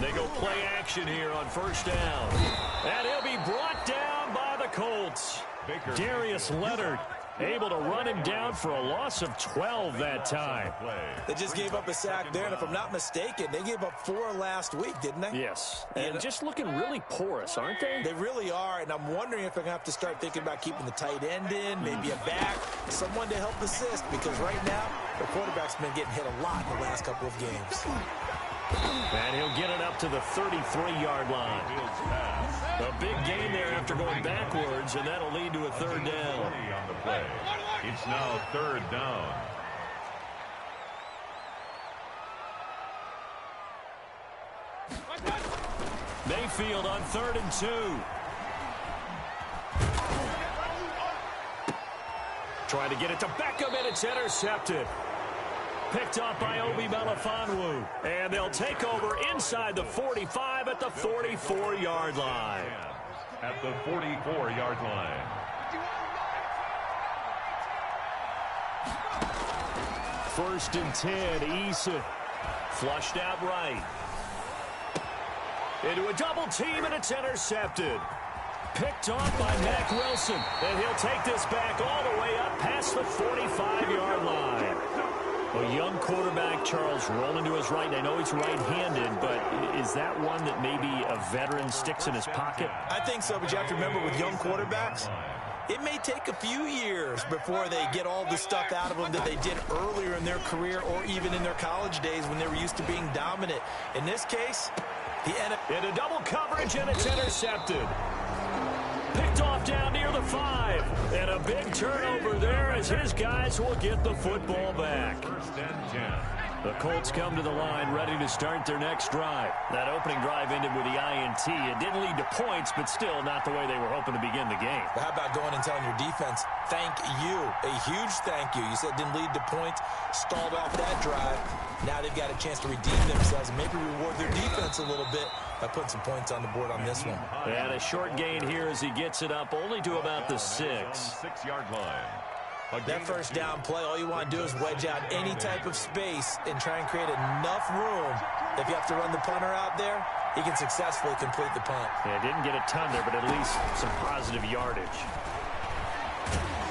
They go play action here on first down. And he'll be brought down by the Colts. Darius Leonard able to run him down for a loss of 12 that time. They just gave up a sack there, and if I'm not mistaken, they gave up 4 last week, didn't they? Yes, and just looking really porous, aren't they? They really are, and I'm wondering if they're going to have to start thinking about keeping the tight end in, maybe a back, someone to help assist, because right now, the quarterback's been getting hit a lot in the last couple of games. And he'll get it up to the 33-yard line. A big gain there after going backwards, and that'll lead to a third down. On the play. It's now third down. Mayfield on 3rd and 2. Trying to get it to Beckham, and it's intercepted. Picked up by Obi Melifonwu. And they'll take over inside the 45 at the 44-yard line. At the 44-yard line. First and 10, Issa. Flushed out right. Into a double team, and it's intercepted. Picked off by Mack Wilson. And he'll take this back all the way up past the 45-yard line. A young quarterback, Charles, rolling to his right. I know he's right-handed, but is that one that maybe a veteran sticks in his pocket? I think so, but you have to remember with young quarterbacks, it may take a few years before they get all the stuff out of them that they did earlier in their career or even in their college days when they were used to being dominant. In this case, into double coverage, and it's intercepted. Picked off down near the 5. And a big turnover there as his guys will get the football back. First and 10. The Colts come to the line ready to start their next drive. That opening drive ended with the INT. It didn't lead to points, but still not the way they were hoping to begin the game. But how about going and telling your defense, thank you, a huge thank you. You said it didn't lead to points, stalled off that drive. Now they've got a chance to redeem themselves and maybe reward their defense a little bit by putting some points on the board on this one. And a short gain here as he gets it up only to about the 6. 6-yard line. That first down play, all you want to do is wedge out any type of space and try and create enough room. If you have to run the punter out there, he can successfully complete the punt. Yeah, didn't get a ton there, but at least some positive yardage.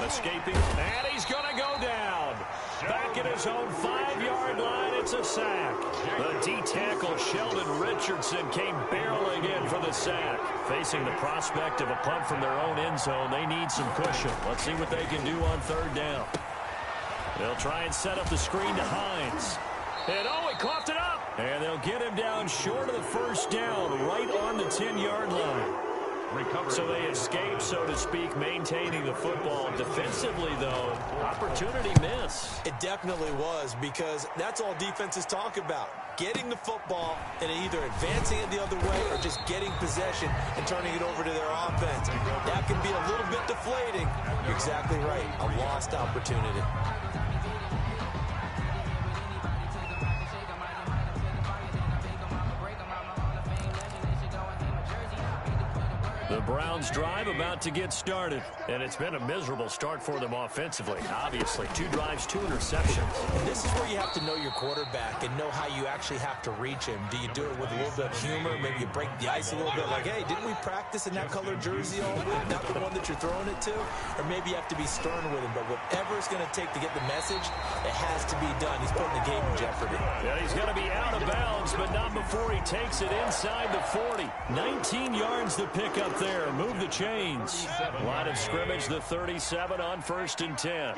Escaping, and he's going to go down. Back at his own 5-yard line, it's a sack. The D-tackle Sheldon Richardson came barreling in for the sack. Facing the prospect of a punt from their own end zone, they need some cushion. Let's see what they can do on 3rd down. They'll try and set up the screen to Hines. And oh, he coughed it up. And they'll get him down short of the first down, right on the 10-yard line. So they escape, so to speak, maintaining the football. Defensively, though, opportunity miss. It definitely was, because that's all defenses talk about. Getting the football and either advancing it the other way or just getting possession and turning it over to their offense. That can be a little bit deflating. You're exactly right. A lost opportunity. The Browns drive about to get started, and it's been a miserable start for them offensively. Obviously, 2 drives, 2 interceptions. And this is where you have to know your quarterback and know how you actually have to reach him. Do you do it with a little bit of humor? Maybe you break the ice a little bit, like, hey, didn't we practice in that colored jersey all week? Not the one that you're throwing it to? Or maybe you have to be stern with him. But whatever it's going to take to get the message, it has to be done. He's putting the game in jeopardy. Yeah, he's going to be out of bounds, but not before he takes it inside the 40. 19 yards to pick up there. Move the chains. Line of scrimmage, the 37 on 1st and 10.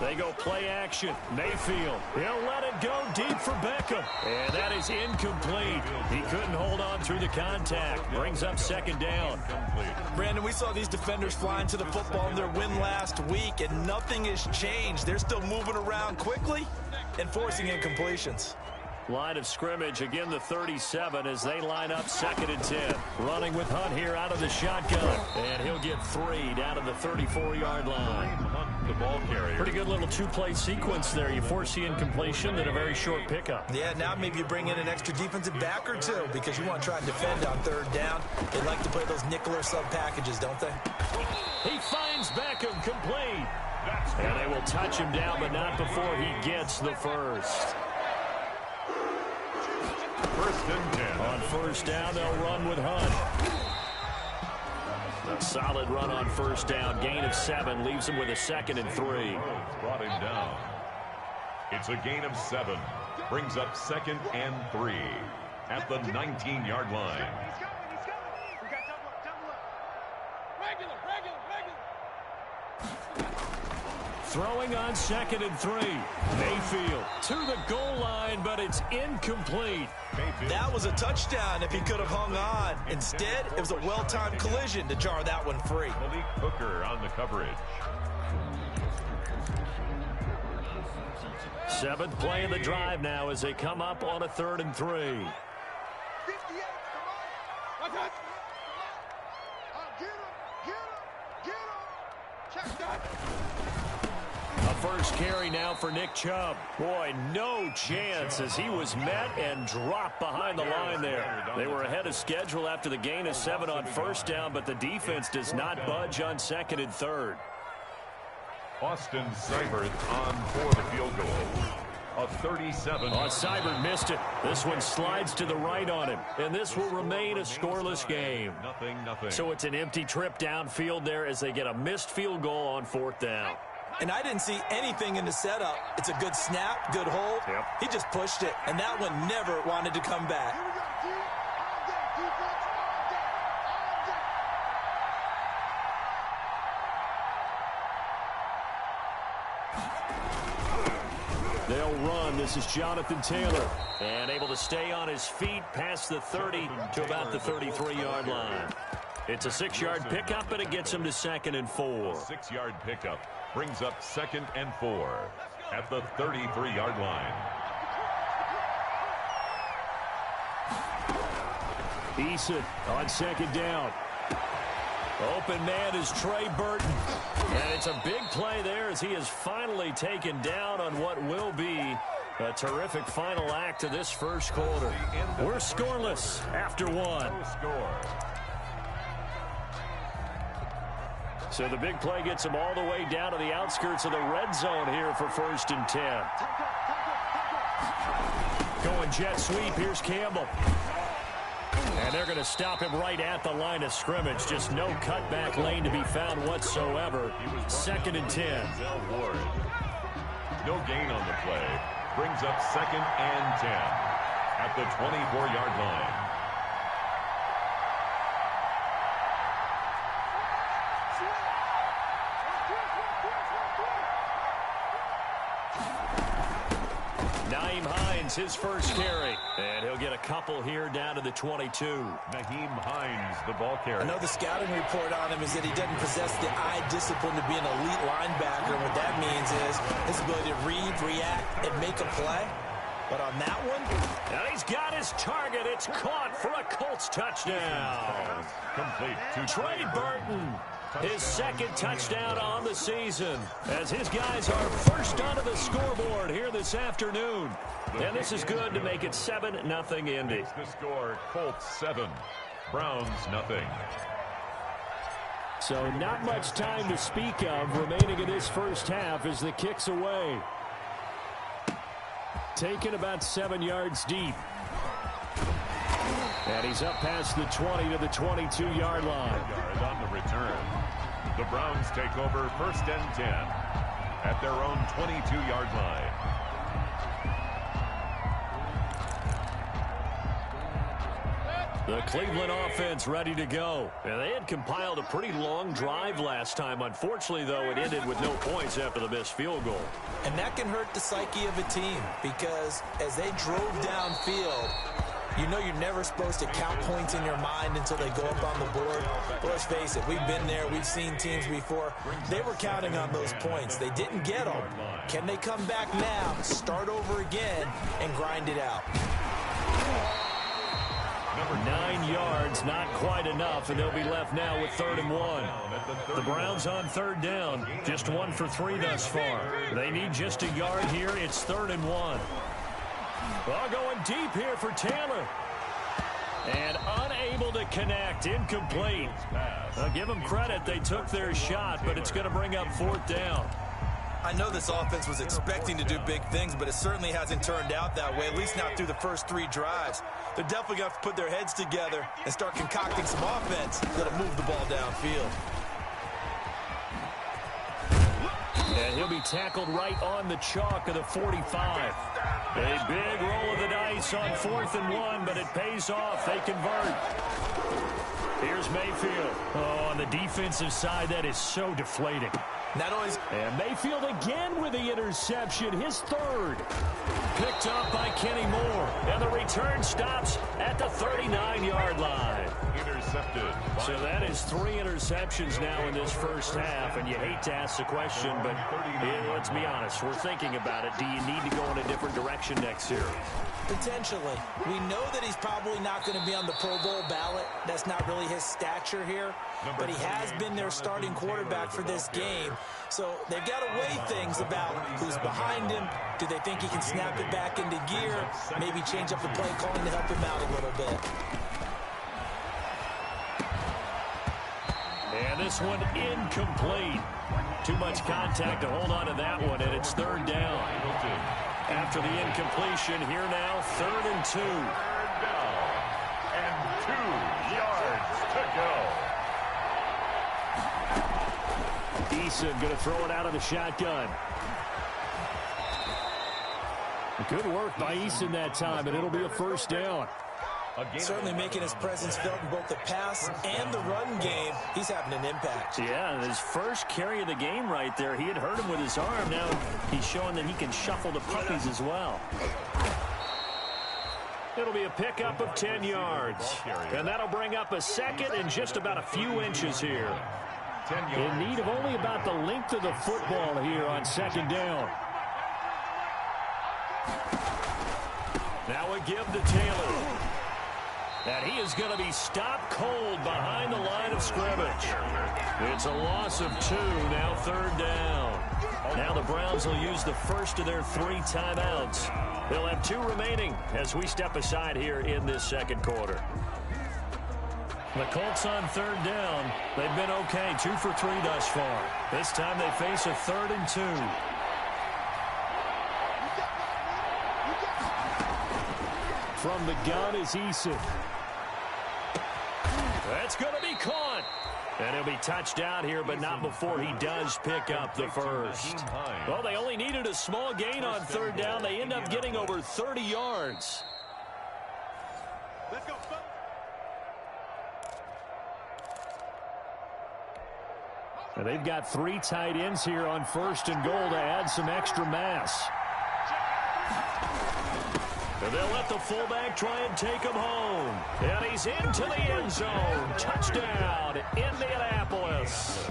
They go play action. Mayfield. He'll let it go deep for Beckham. And that is incomplete. He couldn't hold on through the contact. Brings up 2nd down. Brandon, we saw these defenders flying to the football in their win last week, and nothing has changed. They're still moving around quickly and forcing incompletions. Line of scrimmage, again the 37 as they line up 2nd and 10. Running with Hunt here out of the shotgun. And he'll get 3 down to the 34-yard line. Hunt, the ball carrier. Pretty good little 2-play sequence there. You force the incompletion, then a very short pickup. Yeah, now maybe you bring in an extra defensive back or 2 because you want to try and defend on 3rd down. They like to play those nickel or sub packages, don't they? He finds finds Beckham, complete. And they will touch him down, but not before he gets the first. First and 10. On first down, they'll run with Hunt. A solid run on first down. Gain of 7 leaves him with a 2nd and 3. Brought him down. It's a gain of 7. Brings up 2nd and 3 at the 19-yard line. Throwing on 2nd and 3. Mayfield to the goal line, but it's incomplete. That was a touchdown if he could have hung on. Instead, it was a well-timed collision to jar that one free. Malik Hooker on the coverage. 7th play of the drive now as they come up on a 3rd and 3. A first carry now for Nick Chubb. Boy, no chance as he was met and dropped behind the line there. They were ahead of schedule after the gain of 7 on first down, but the defense does not budge on 2nd and 3rd. Austin Seibert on for the field goal. A 37. Oh, Seibert missed it. This one slides to the right on him, and this will remain a scoreless game. Nothing. So it's an empty trip downfield there as they get a missed field goal on 4th down. And I didn't see anything in the setup. It's a good snap, good hold. Yep. He just pushed it, and that one never wanted to come back. They'll run. This is Jonathan Taylor. And able to stay on his feet past the 30 to about the 33-yard line. It's a 6-yard pickup, and it gets him to 2nd and 4. 6-yard pickup brings up 2nd and 4 at the 33-yard line. Eason on 2nd down. Open man is Trey Burton. And it's a big play there as he is finally taken down on what will be a terrific final act of this first quarter. We're scoreless after 1. No score. So the big play gets him all the way down to the outskirts of the red zone here for 1st and 10. Going jet sweep. Here's Campbell. And they're going to stop him right at the line of scrimmage. Just no cutback lane to be found whatsoever. 2nd and 10. Ward. No gain on the play. Brings up 2nd and 10 at the 24-yard line. His first carry, and he'll get a couple here down to the 22. Nyheim Hines, the ball carrier. I know the scouting report on him is that he doesn't possess the eye discipline to be an elite linebacker. And what that means is his ability to read, react, and make a play. But on that one, and he's got his target. It's caught for a Colts touchdown. Complete to Trey Burton. His 2nd touchdown on the season as his guys are first onto the scoreboard here this afternoon. And this is good to make it 7-0 Indy. The score, Colts 7, Browns 0. So not much time to speak of remaining in this first half as the kick's away. Taken about 7 yards deep. And he's up past the 20 to the 22-yard line. On the return. The Browns take over 1st and 10 at their own 22-yard line. The Cleveland offense ready to go. And they had compiled a pretty long drive last time. Unfortunately, though, it ended with no points after the missed field goal. and that can hurt the psyche of a team because as they drove downfield, you know you're never supposed to count points in your mind until they go up on the board. But let's face it, we've been there. We've seen teams before. They were counting on those points. They didn't get them. Can they come back now, start over again, and grind it out? 9 yards, not quite enough, and they'll be left now with 3rd and 1. The Browns on 3rd down, just 1 for 3 thus far. They need just a yard here. It's 3rd and 1. Well, going deep here for Taylor. And unable to connect. Incomplete. I'll give them credit. They took their shot, but it's going to bring up 4th down. I know this offense was expecting to do big things, but it certainly hasn't turned out that way, at least not through the first 3 drives. They're definitely going to have to put their heads together and start concocting some offense that'll move the ball downfield. And he'll be tackled right on the chalk of the 45. A big roll of the dice on 4th and 1, but it pays off. They convert. Here's Mayfield. Oh, on the defensive side, that is so deflating. Not only is and Mayfield again with the interception, his 3rd. Picked up by Kenny Moore. And the return stops at the 39-yard line. Intercepted. So that is 3 interceptions now in this first half. And you hate to ask the question, but let's be honest. We're thinking about it. Do you need to go in a different direction next series? Potentially. We know that he's probably not going to be on the Pro Bowl ballot. That's not really his stature here. But he has been their starting quarterback for this game. So they've got to weigh things about who's behind him. Do they think he can snap it back into gear? Maybe change up the play calling to help him out a little bit. And this one incomplete. Too much contact to hold on to that one, and it's 3rd down. After the incompletion, here now, 3rd and 2. 3rd down and 2 yards to go. Eason going to throw it out of the shotgun. Good work by Eason that time, and it'll be a 1st down. Certainly making his presence felt in both the pass and the run game. He's having an impact. Yeah, his first carry of the game right there. He had hurt him with his arm. Now he's showing that he can shuffle the puppies as well. It'll be a pickup of 10 yards. And that'll bring up a 2nd and just about a few inches here. In need of only about the length of the football here on 2nd down. Now a give to Taylor. And he is going to be stopped cold behind the line of scrimmage. It's a loss of 2, now 3rd down. Now the Browns will use the first of their 3 timeouts. They'll have 2 remaining as we step aside here in this 2nd quarter. The Colts on 3rd down. They've been okay, 2 for 3 thus far. This time they face a 3rd and 2. From the gun is Eason. That's going to be caught. And he'll be touched out here, but not before he does pick up the first. Well, they only needed a small gain on 3rd down. They end up getting over 30 yards. Let's go. And they've got 3 tight ends here on 1st and goal to add some extra mass. And they'll let the fullback try and take him home. And he's into the end zone. Touchdown, Indianapolis.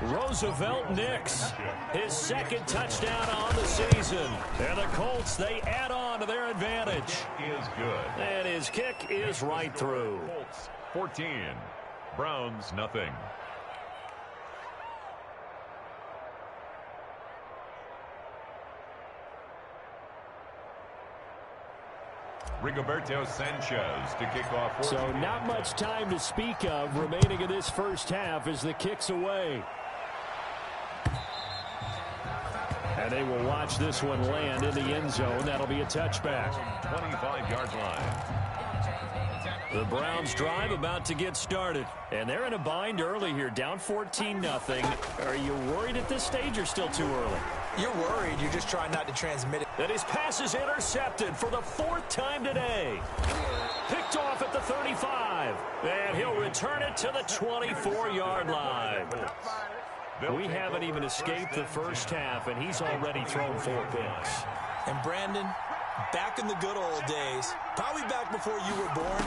Roosevelt Nix, his 2nd touchdown on the season. And the Colts, they add on to their advantage. Is good. And his kick is right through. Colts 14, Browns nothing. Rigoberto Sanchez to kick off. So not much time to speak of remaining in this first half as the kick's away. And they will watch this one land in the end zone. That'll be a touchback. 25-yard line. The Browns drive about to get started. And they're in a bind early here, down 14-0. Are you worried at this stage or still too early? You're worried. You're just trying not to transmit it. And his pass is intercepted for the 4th time today. Picked off at the 35. And he'll return it to the 24-yard line. We haven't even escaped the first half, and he's already thrown 4 picks. And Brandon, back in the good old days, probably back before you were born,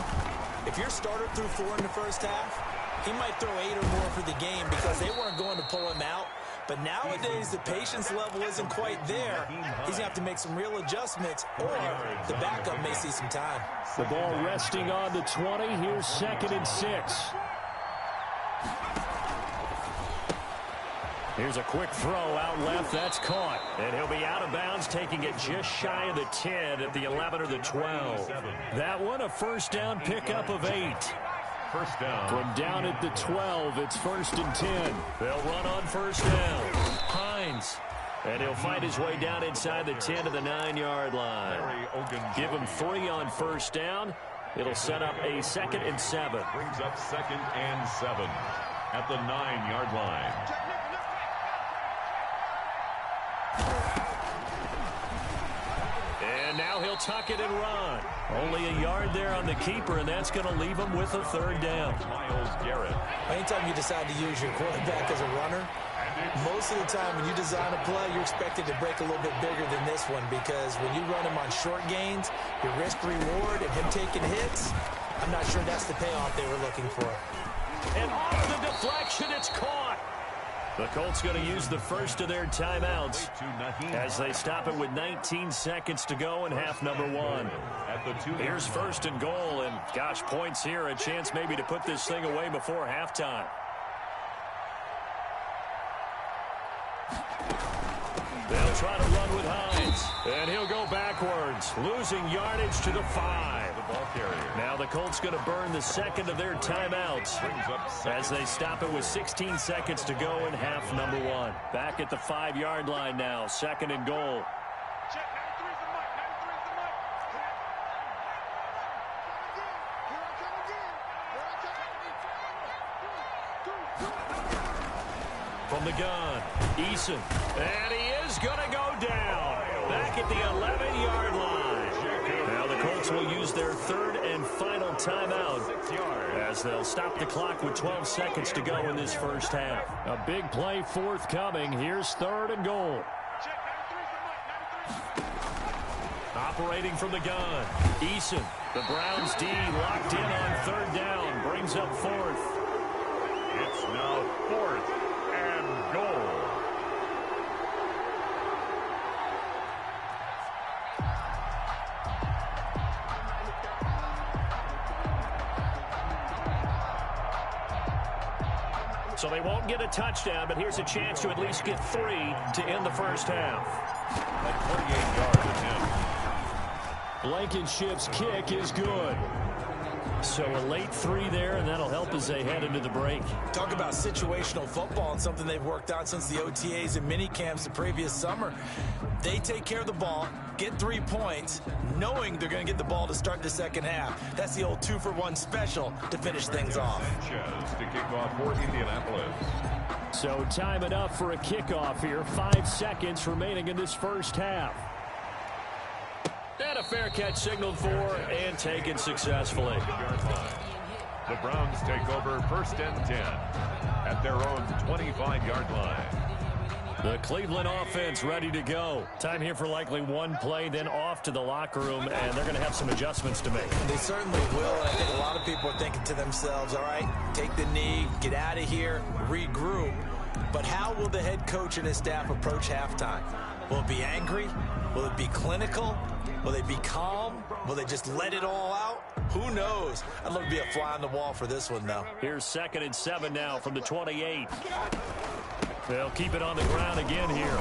if your starter threw 4 in the first half, he might throw 8 or more for the game because they weren't going to pull him out. But nowadays, the patience level isn't quite there. He's going to have to make some real adjustments, or the backup may see some time. The ball resting on the 20. Here's 2nd and 6. Here's a quick throw out left. That's caught. And he'll be out of bounds, taking it just shy of the 10 at the 11 or the 12. That one, a first down pickup of 8. First down. From down at the 12, it's 1st and 10. They'll run on first down. Hines. And he'll find his way down inside the 10 to the 9-yard line. Give him 3 on first down. It'll set up a 2nd and 7. Brings up 2nd and 7 at the 9-yard line. And now he'll tuck it and run. Only a yard there on the keeper, and that's going to leave him with a 3rd down. Myles Garrett. Anytime you decide to use your quarterback as a runner, most of the time when you design a play, you're expected to break a little bit bigger than this one, because when you run him on short gains, your risk-reward and him taking hits, I'm not sure that's the payoff they were looking for. And off the deflection, it's caught. The Colts going to use the first of their timeouts as they stop it with 19 seconds to go in half number 1. Here's 1st and goal, and gosh, points here, a chance maybe to put this thing away before halftime. They'll try to run with Hines, and he'll go backwards, losing yardage to the 5. Now the Colts going to burn the 2nd of their timeouts as they stop it with 16 seconds to go in half number 1. Back at the 5-yard line now, 2nd and goal. From the gun, Eason, and he is going to go down back at the 11-yard line. Now the Colts will use their 3rd and final timeout as they'll stop the clock with 12 seconds to go in this first half. A big play forthcoming. Here's 3rd and goal. Operating from the gun, Eason. The Browns D locked in on 3rd down, brings up 4th. It's now 4th and goal. So they won't get a touchdown, but here's a chance to at least get 3 to end the first half. At 48 yards attempt. Blankenship's kick is good. So a late 3 there, and that'll help as they head into the break. Talk about situational football and something they've worked on since the OTAs and mini camps the previous summer. They take care of the ball, get 3 points, knowing they're going to get the ball to start the second half. That's the old 2-for-1 special to finish things off. Sanchez to kick off for Indianapolis. So time enough for a kickoff here. 5 seconds remaining in this first half. And a fair catch signaled for and taken successfully. The Browns take over 1st and 10 at their own 25-yard line. The Cleveland offense ready to go. Time here for likely 1 play, then off to the locker room, and they're going to have some adjustments to make. They certainly will, and I think a lot of people are thinking to themselves, all right, take the knee, get out of here, regroup. But how will the head coach and his staff approach halftime? Will it be angry? Will it be clinical? Will they be calm? Will they just let it all out? Who knows? I'd love to be a fly on the wall for this one, though. Here's 2nd and 7 now from the 28. They'll keep it on the ground again here.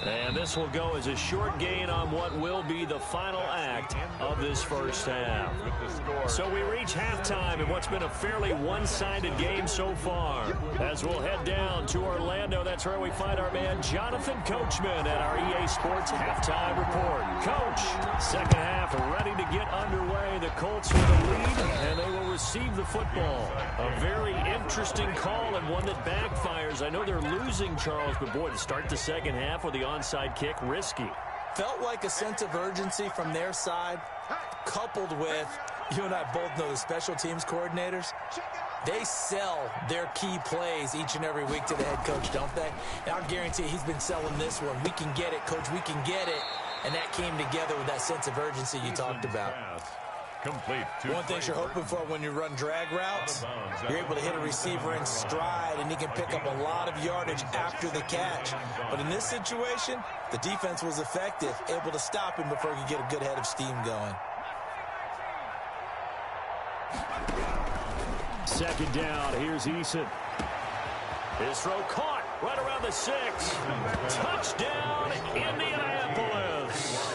And this will go as a short gain on what will be the final act of this first half. So we reach halftime in what's been a fairly one-sided game so far. As we'll head down to Orlando, that's where we find our man Jonathan Coachman at our EA Sports Halftime Report. Coach, second half ready to get underway. The Colts with a lead, and they will receive the football. A very interesting call and one that backfires. I know they're losing, Charles, but boy, to start the second half with the onside kick, risky. Felt like a sense of urgency from their side, coupled with, you and I both know the special teams coordinators, they sell their key plays each and every week to the head coach, don't they? And I'll guarantee he's been selling this one. We can get it, coach, we can get it. And that came together with that sense of urgency you talked about. Complete. One thing you're hoping for when you run drag routes, you're able to hit a receiver in stride, and he can pick up a lot of yardage after the catch. But in this situation, the defense was effective, able to stop him before he could get a good head of steam going. Second down, here's Eason. His throw caught, right around the 6. Touchdown, Indianapolis.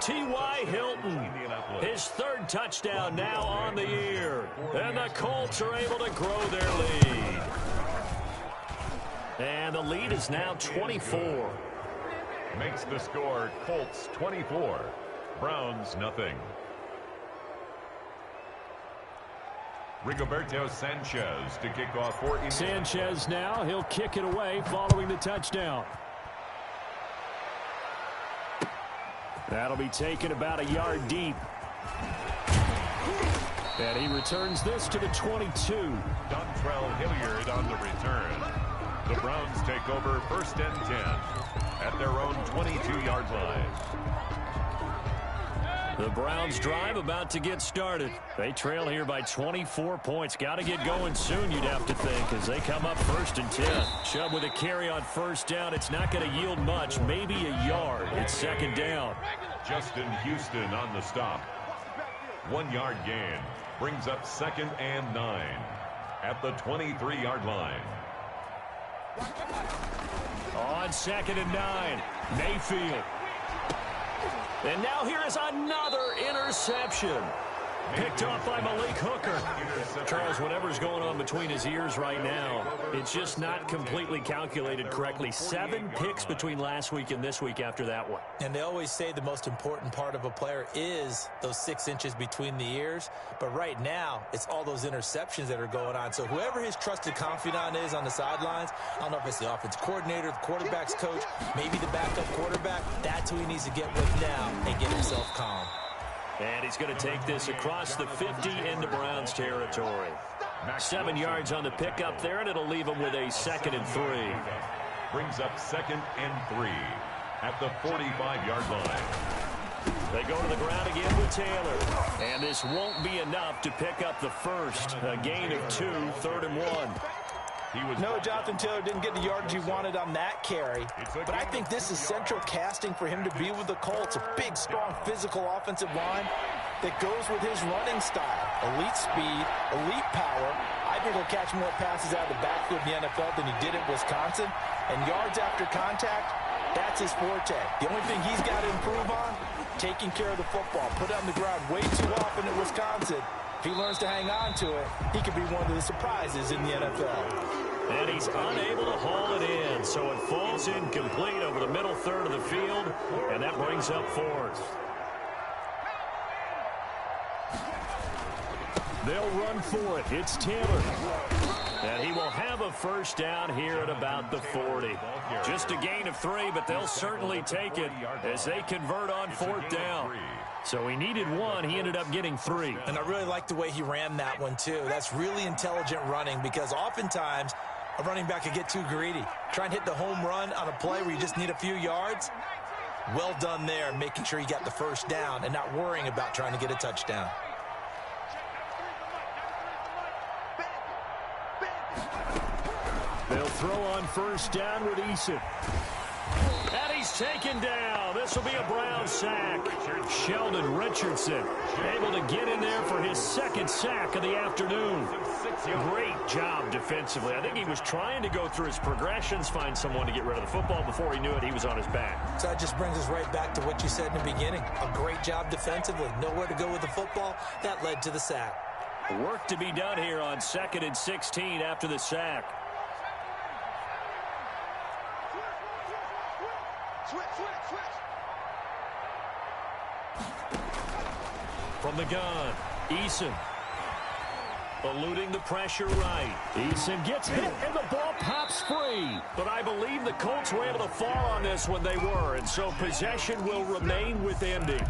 T.Y. Hilton, his 3rd touchdown now on the year. And the Colts are able to grow their lead. And the lead is now 24. Makes the score Colts 24, Browns nothing. Rigoberto Sanchez to kick off for Indiana. Sanchez now, he'll kick it away following the touchdown. That'll be taken about a yard deep. And he returns this to the 22. Dontrell Hilliard on the return. The Browns take over 1st and 10 at their own 22-yard line. The Browns drive about to get started. They trail here by 24 points. Got to get going soon, you'd have to think, as they come up 1st and 10. Chubb with a carry on 1st down. It's not going to yield much, maybe a yard. It's 2nd down. Justin Houston on the stop. 1-yard gain brings up 2nd and 9 at the 23-yard line. On 2nd and 9, Mayfield. And now here is another interception. Picked off by Malik Hooker. Charles, whatever's going on between his ears right now, it's just not completely calculated correctly. 7 picks between last week and this week after that one. And they always say the most important part of a player is those 6 inches between the ears. But right now, it's all those interceptions that are going on. So whoever his trusted confidant is on the sidelines, I don't know if it's the offensive coordinator, the quarterback's coach, maybe the backup quarterback, that's who he needs to get with now and get himself calm. And he's going to take this across the 50 into Browns territory. 7 yards on the pickup there, and it'll leave him with a 2nd and 3. Brings up 2nd and 3 at the 45-yard line. They go to the ground again with Taylor. And this won't be enough to pick up the first. A gain of 2, 3rd and 1. No, Jonathan Taylor didn't get the yardage he wanted on that carry. But I think this is central casting for him to be with the Colts. A big, strong, physical offensive line that goes with his running style. Elite speed, elite power. I think he'll catch more passes out of the backfield in the NFL than he did at Wisconsin. And yards after contact, that's his forte. The only thing he's got to improve on, taking care of the football. Put it on the ground way too often at Wisconsin. If he learns to hang on to it, he could be one of the surprises in the NFL. And he's unable to haul it in, so it falls incomplete over the middle third of the field, and that brings up 4th. They'll run for it. It's Taylor. And he will have a 1st down here at about the 40. Just a gain of 3, but they'll certainly take it as they convert on 4th down. So he needed 1. He ended up getting 3. And I really like the way he ran that one, too. That's really intelligent running because oftentimes a running back could get too greedy. Try and hit the home run on a play where you just need a few yards. Well done there, making sure you got the 1st down and not worrying about trying to get a touchdown. They'll throw on 1st down with Eason. And he's taken down. This will be a Brown sack. Sheldon Richardson able to get in there for his 2nd sack of the afternoon. Great job defensively. I think he was trying to go through his progressions, find someone to get rid of the football. Before he knew it, he was on his back. So that just brings us right back to what you said in the beginning. A great job defensively. Nowhere to go with the football. That led to the sack. Work to be done here on 2nd and 16 after the sack. From the gun, Eason. Eluding the pressure right. Eason gets hit, and the ball pops free. But I believe the Colts were able to fall on this when they were, and so possession will remain with Indy.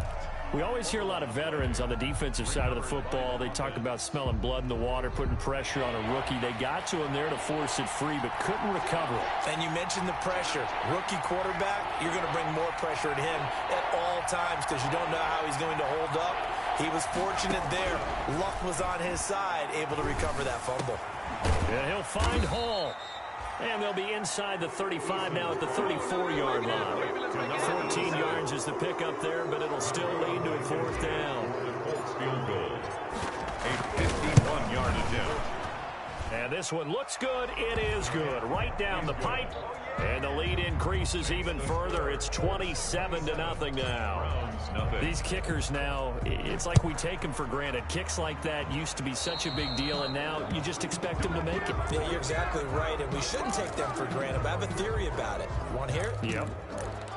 We always hear a lot of veterans on the defensive side of the football. They talk about smelling blood in the water, putting pressure on a rookie. They got to him there to force it free, but couldn't recover it. And you mentioned the pressure. Rookie quarterback, you're going to bring more pressure at him at all times because you don't know how he's going to hold up. He was fortunate there. Luck was on his side, able to recover that fumble. And he'll find Hall. And they'll be inside the 35 now at the 34-yard line. 14 yards is the pickup there, but it'll still lead to a 4th down. Colts field goal. A 51-yard attempt. And this one looks good. It is good. Right down the pipe. And the lead increases even further. It's 27-0 now. These kickers now, it's like we take them for granted. Kicks like that used to be such a big deal, and now you just expect them to make it. Yeah, you're exactly right, and we shouldn't take them for granted. But I have a theory about it. You want to hear it? Yep.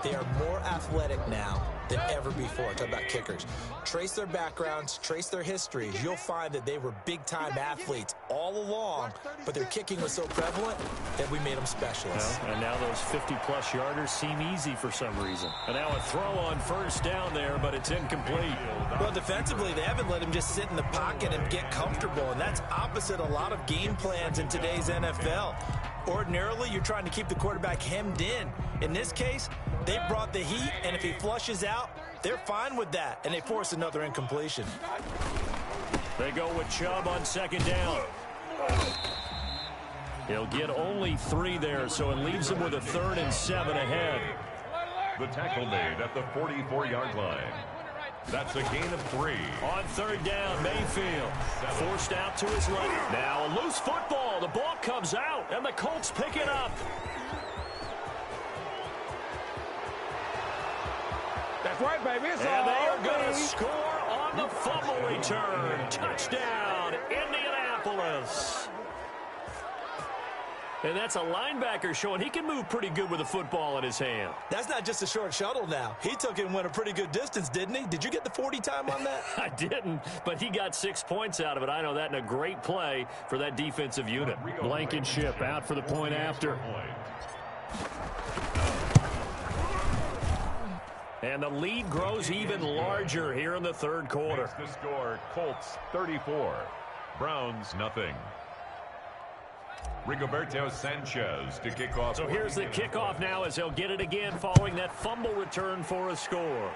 They are more athletic now than ever before. Talk about kickers. Trace their backgrounds, trace their histories. You'll find that they were big-time athletes all along, but their kicking was so prevalent that we made them specialists. Well, and now those 50-plus yarders seem easy for some reason. And now a throw on first down there, but it's incomplete. Well, defensively, they haven't let him just sit in the pocket and get comfortable, and that's opposite a lot of game plans in today's NFL. Ordinarily, you're trying to keep the quarterback hemmed in. In this case, they brought the heat, and if he flushes out, they're fine with that, and they force another incompletion. They go with Chubb on second down. He'll get only 3 there, so it leaves him with a 3rd and 7 ahead. The tackle made at the 44-yard line. That's a gain of 3. On third down, Mayfield forced out to his left. Now a loose football. The ball comes out, and the Colts pick it up. That's right, baby. It's And all they are going to me. score on the fumble return. Touchdown, Indianapolis. And that's a linebacker showing he can move pretty good with a football in his hand. That's not just a short shuttle now. He took it and went a pretty good distance, didn't he? Did you get the 40 time on that? I didn't, but he got 6 points out of it. I know that, and a great play for that defensive unit. Blankenship out for the point after. And the lead grows even larger here in the third quarter. The score, Colts 34, Browns nothing. Rigoberto Sanchez to kick off. So here's the kickoff now as he'll get it again following that fumble return for a score.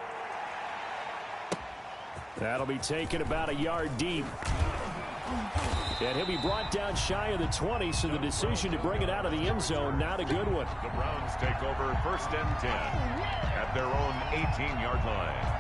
That'll be taken about a yard deep. And he'll be brought down shy of the 20, so the decision to bring it out of the end zone, not a good one. The Browns take over 1st and 10 at their own 18-yard line.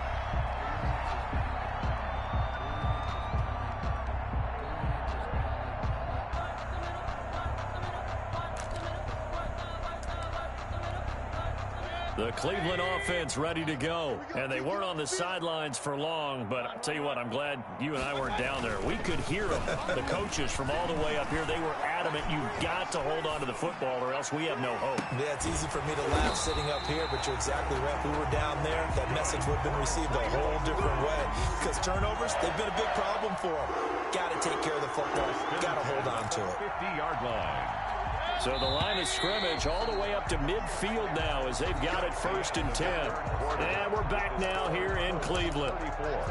The Cleveland offense ready to go. And they weren't on the sidelines for long, but I'll tell you what, I'm glad you and I weren't down there. We could hear them. The coaches from all the way up here, they were adamant. You've got to hold on to the football or else we have no hope. Yeah, it's easy for me to laugh sitting up here, but you're exactly right. If we were down there, that message would have been received a whole different way. Because turnovers, they've been a big problem for them. Got to take care of the football. Got to hold on to it. 50-yard line. So the line of scrimmage all the way up to midfield now as they've got it 1st and 10. And we're back now here in Cleveland.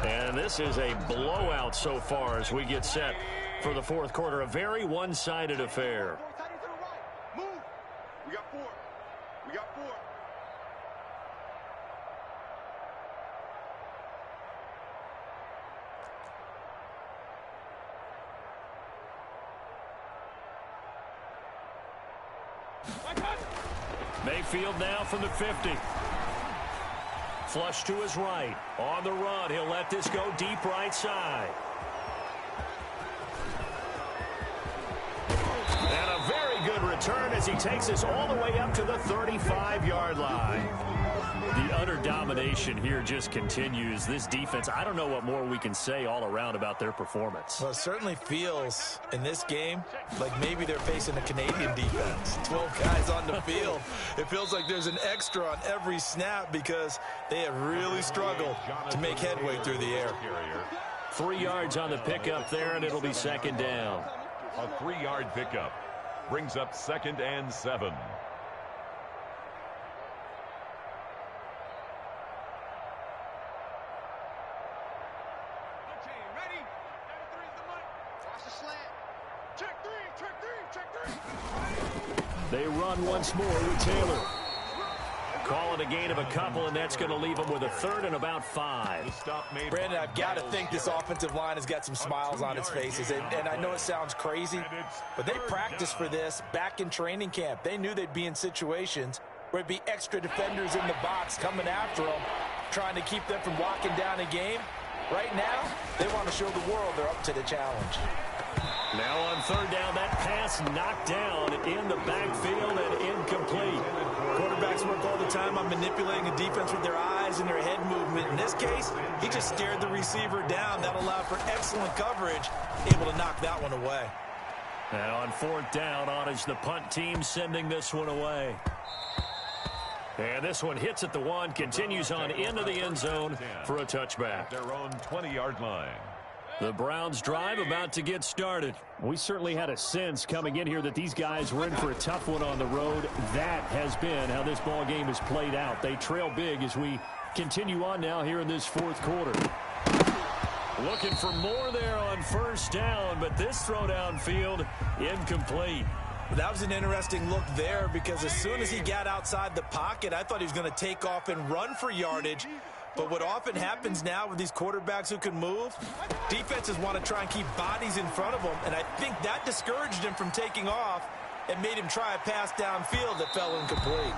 And this is a blowout so far as we get set for the fourth quarter. A very one-sided affair. Move. We got 4. We got 4. Mayfield now from the 50. Flush to his right. On the run, he'll let this go deep right side. And a very good return as he takes us all the way up to the 35-yard line. The utter domination here just continues. This defense, I don't know what more we can say all around about their performance. Well, it certainly feels in this game like maybe they're facing a Canadian defense. 12 guys on the field. It feels like there's an extra on every snap because they have really struggled to make headway through the air. 3 yards on the pickup there, and it'll be second down. A 3-yard pickup brings up 2nd and 7. They run once more with Taylor. Call it a gain of a couple, and that's going to leave them with a 3rd and about 5. Brandon, I've got to think this offensive line has got some smiles on its faces. And I know it sounds crazy, but they practiced for this back in training camp. They knew they'd be in situations where it'd be extra defenders in the box coming after them, trying to keep them from walking down a game. Right now, they want to show the world they're up to the challenge. Now on 3rd down, that pass pass knocked down in the backfield and incomplete. Quarterbacks work all the time on manipulating a defense with their eyes and their head movement. In this case, he just stared the receiver down. That allowed for excellent coverage, able to knock that one away. And on 4th down, on is the punt team sending this one away. And this one hits at the 1, continues on into the end zone for a touchback. Their own 20-yard line. The Browns drive about to get started. We certainly had a sense coming in here that these guys were in for a tough one on the road. That has been how this ball game has played out. They trail big as we continue on now here in this 4th quarter. Looking for more there on 1st down, but this throw downfield incomplete. That was an interesting look there because as soon as he got outside the pocket, I thought he was going to take off and run for yardage. But what often happens now with these quarterbacks who can move, defenses want to try and keep bodies in front of them, and I think that discouraged him from taking off and made him try a pass downfield that fell incomplete.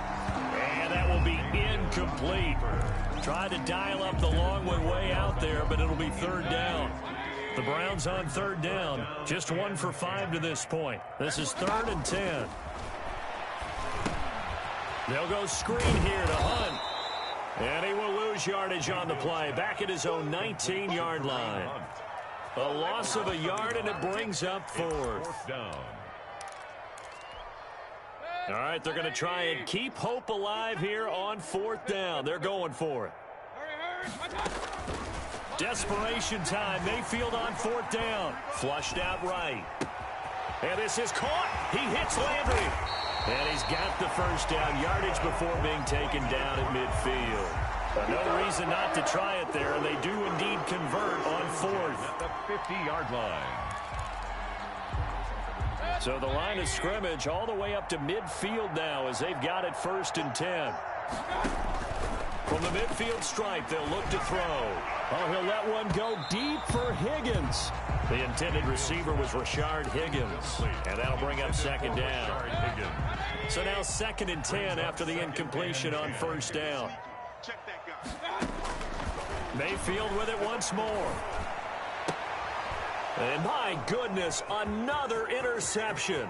And that will be incomplete. Tried to dial up the long one way out there, but it'll be 3rd down. The Browns on 3rd down, just 1 for 5 to this point. This is 3rd and 10. They'll go screen here to Hunt. And he will lose yardage on the play, back at his own 19-yard line. A loss of a yard, and it brings up 4th. Down. All right, they're going to try and keep hope alive here on 4th down. They're going for it. Desperation time. Mayfield on 4th down. Flushed out right. And this is caught. He hits Landry. And he's got the 1st down yardage before being taken down at midfield. But no reason not to try it there, and they do indeed convert on 4th. At the 50-yard line. So the line of scrimmage all the way up to midfield now as they've got it 1st and 10. From the midfield stripe, they'll look to throw. Oh, he'll let one go deep for Higgins. The intended receiver was Rashard Higgins. And that'll bring up 2nd down. So now 2nd and 10 after the incompletion on 1st down. Mayfield with it once more. And my goodness, another interception.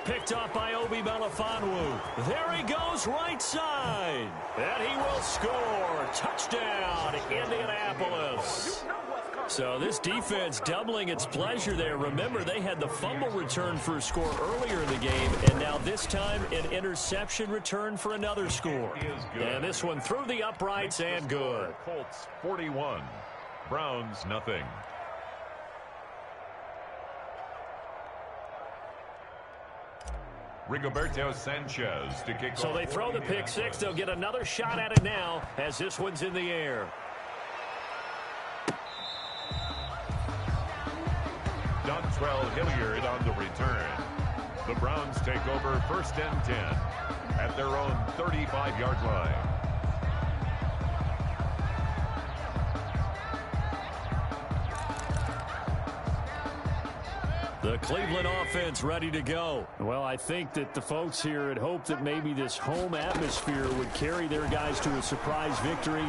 Picked up by Obi Melifonwu. There he goes, right side. And he will score. Touchdown, Indianapolis. So this defense doubling its pleasure there. Remember, they had the fumble return for a score earlier in the game, and now this time an interception return for another score. And this one through the uprights and good. Colts 41, Browns nothing. Rigoberto Sanchez to kick off. So they throw the pick six. They'll get another shot at it now as this one's in the air. Dontrell Hilliard on the return. The Browns take over 1st and 10 at their own 35-yard line. The Cleveland offense ready to go. Well, I think that the folks here had hoped that maybe this home atmosphere would carry their guys to a surprise victory,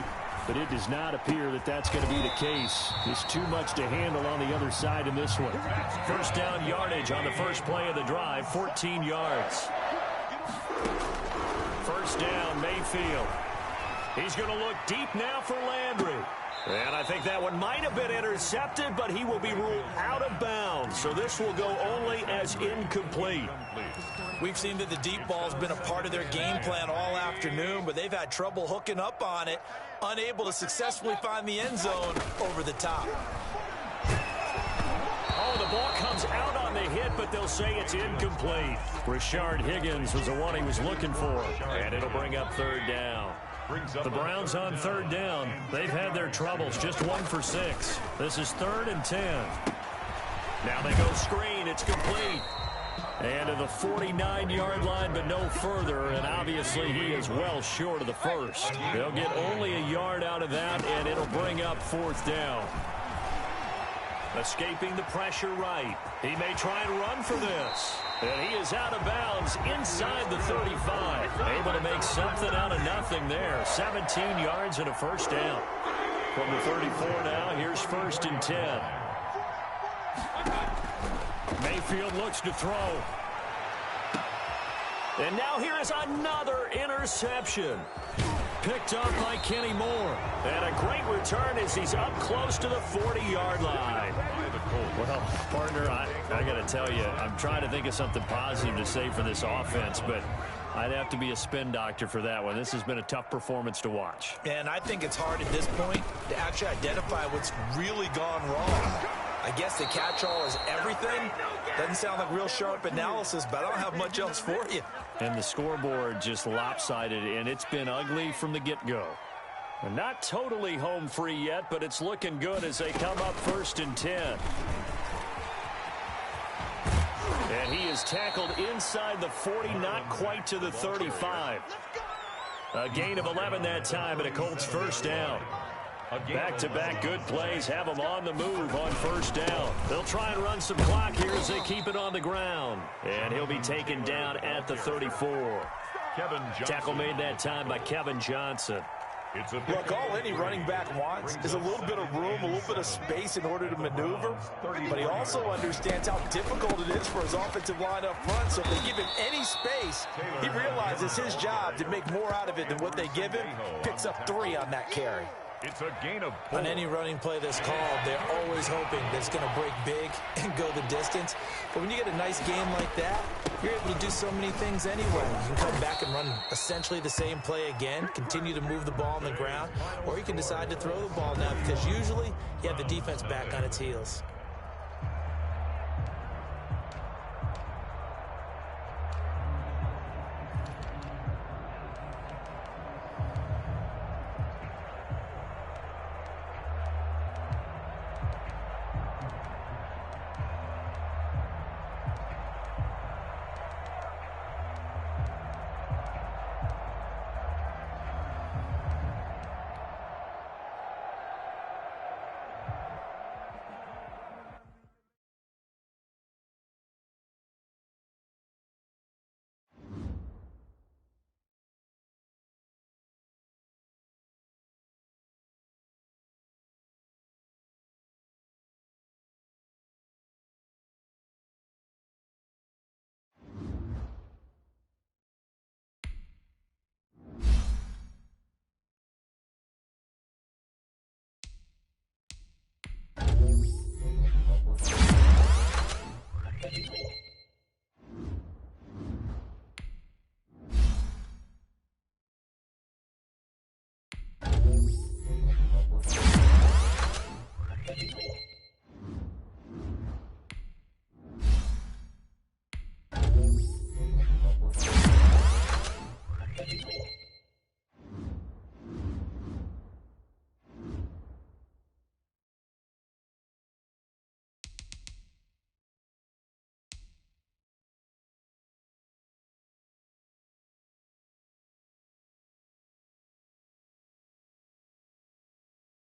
but it does not appear that that's going to be the case. There's too much to handle on the other side in this one. 1st down yardage on the first play of the drive, 14 yards. 1st down, Mayfield. He's going to look deep now for Landry. And I think that one might have been intercepted, but he will be ruled out of bounds. So this will go only as incomplete. We've seen that the deep ball's been a part of their game plan all afternoon, but they've had trouble hooking up on it, unable to successfully find the end zone over the top. Oh, the ball comes out on the hit, but they'll say it's incomplete. Rashard Higgins was the one he was looking for, and it'll bring up 3rd down. The Browns on 3rd down. They've had their troubles, just 1 for 6. This is 3rd and 10. Now they go screen. It's complete. And to the 49-yard line, but no further. And obviously he is well short of the 1st. They'll get only a yard out of that, and it'll bring up 4th down. Escaping the pressure right. He may try and run for this. And he is out of bounds inside the 35. Able to make something out of nothing there. 17 yards and a 1st down. From the 34 now, here's 1st and 10. Mayfield looks to throw. And now here is another interception. Picked up by Kenny Moore. And a great return as he's up close to the 40-yard line. Well, partner, I got to tell you, I'm trying to think of something positive to say for this offense, but I'd have to be a spin doctor for that one. This has been a tough performance to watch. And I think it's hard at this point to actually identify what's really gone wrong. I guess the catch-all is everything. Doesn't sound like real sharp analysis, but I don't have much else for you. And the scoreboard just lopsided, and it's been ugly from the get-go. And not totally home free yet, but it's looking good as they come up 1st and 10. And he is tackled inside the 40, not quite to the 35. A gain of 11 that time, and a Colts first down. Back-to-back good plays have them on the move on 1st down. They'll try and run some clock here as they keep it on the ground. And he'll be taken down at the 34. Tackle made that time by Kevin Johnson. Look, all any running back wants is a little bit of room, a little bit of space in order to maneuver. But he also understands how difficult it is for his offensive line up front. So if they give him any space, he realizes his job to make more out of it than what they give him. Picks up 3 on that carry. It's a gain of 4. On any running play that's called, they're always hoping that it's going to break big and go the distance. But when you get a nice game like that, you're able to do so many things anyway. You can come back and run essentially the same play again, continue to move the ball on the ground, or you can decide to throw the ball now because usually you have the defense back on its heels.